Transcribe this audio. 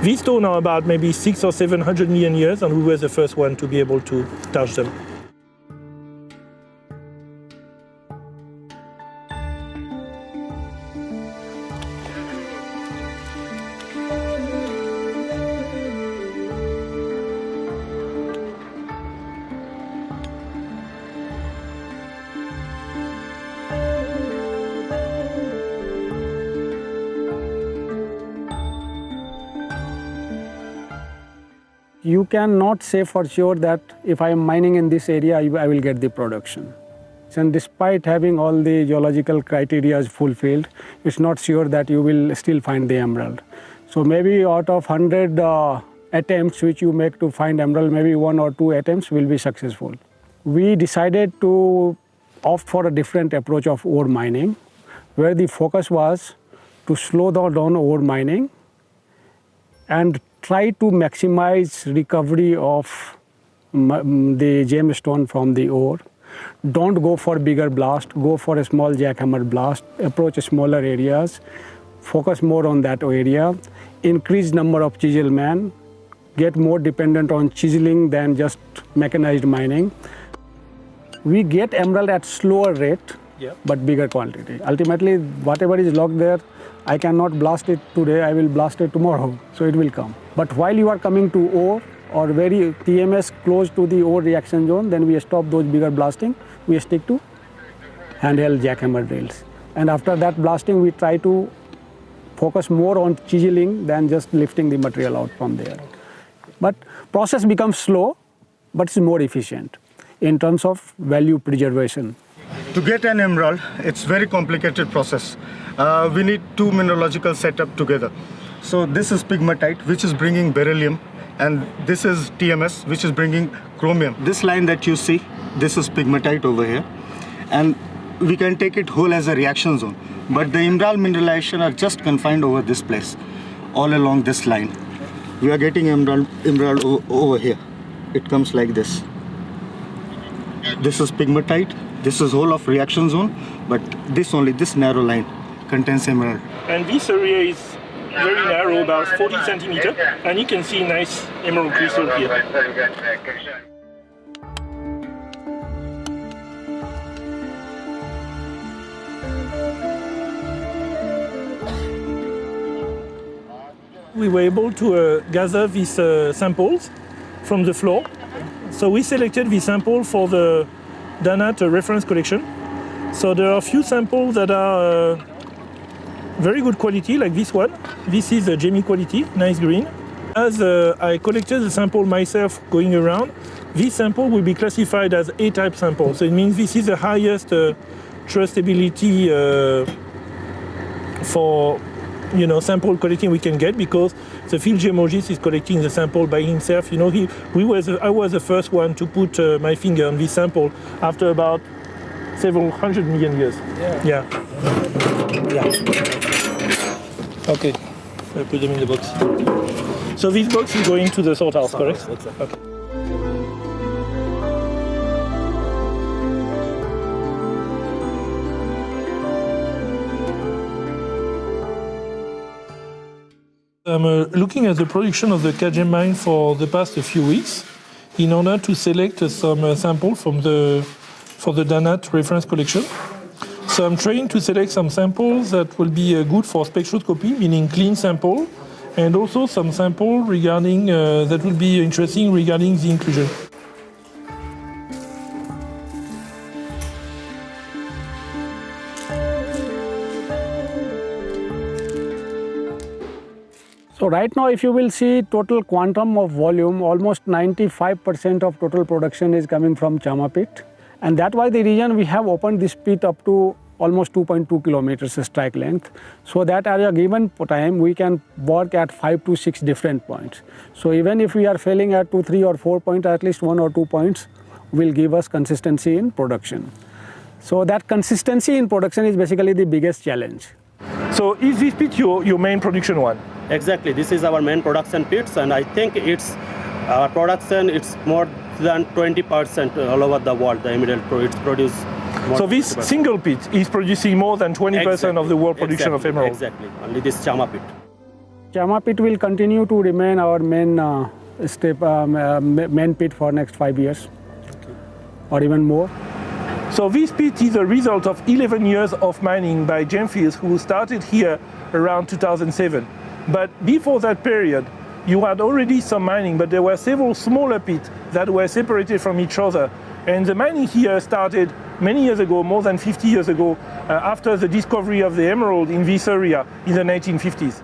These stones are about maybe 600 or 700 million years, and we were the first one to be able to touch them. You cannot say for sure that if I am mining in this area, I will get the production. And despite having all the geological criteria fulfilled, it's not sure that you will still find the emerald. So maybe out of 100 attempts which you make to find emerald, maybe 1 or 2 attempts will be successful. We decided to opt for a different approach of ore mining, where the focus was to slow down ore mining and try to maximize recovery of the gemstone from the ore. Don't go for bigger blast, go for a small jackhammer blast, approach smaller areas, focus more on that area, increase number of chisel men, get more dependent on chiseling than just mechanized mining. We get emerald at slower rate, but bigger quantity. Ultimately, whatever is locked there, I cannot blast it today, I will blast it tomorrow, so it will come. But while you are coming to ore or very TMS close to the ore reaction zone, then we stop those bigger blasting, we stick to handheld jackhammer drills. And after that blasting, we try to focus more on chiseling than just lifting the material out from there. But process becomes slow, but it's more efficient in terms of value preservation. To get an emerald, it's very complicated process. We need 2 mineralogical setup together. So this is pegmatite, which is bringing beryllium, and this is TMS, which is bringing chromium. This line that you see, this is pegmatite over here, and we can take it whole as a reaction zone. But the emerald mineralization are just confined over this place, all along this line. We are getting emerald over here. It comes like this. This is pegmatite. This is whole of reaction zone, but this narrow line contains emerald. And this area is very narrow, about 40 centimeters, and you can see nice emerald crystal here. We were able to gather these samples from the floor. So we selected the sample for the Danat reference collection. So there are a few samples that are very good quality, like this one. This is a Jamie quality, nice green. As I collected the sample myself going around, this sample will be classified as A-type sample. So it means this is the highest trustability for sample collecting we can get, because the field geologist is collecting the sample by himself. I was the first one to put my finger on this sample after about several 100 million years. Yeah. Okay, I put them in the box. So this box is going to the sort house, correct? Exactly. Okay. I'm looking at the production of the Kagem mine for the past few weeks in order to select some sample for the Danat reference collection. So I'm trying to select some samples that will be good for spectroscopy, meaning clean sample, and also some sample regarding that will be interesting regarding the inclusion. So right now, if you will see total quantum of volume, almost 95% of total production is coming from Chama pit. And that's why the region we have opened this pit up to almost 2.2 kilometers strike length. So that at a given time, we can work at 5 to 6 different points. So even if we are failing at 2, 3 or 4 points, at least 1 or 2 points will give us consistency in production. So that consistency in production is basically the biggest challenge. So is this pit your main production one? Exactly, this is our main production pits, and I think it's our production, it's more than 20% all over the world. The emerald it's produced. So this single pit is producing more than 20% of the world production of emerald. Exactly, only this Chama pit. Chama pit will continue to remain our main main pit for next 5 years, or even more. So this pit is a result of 11 years of mining by Gemfields, who started here around 2007. But before that period, you had already some mining, but there were several smaller pits that were separated from each other. And the mining here started many years ago, more than 50 years ago, after the discovery of the emerald in this area in the 1950s.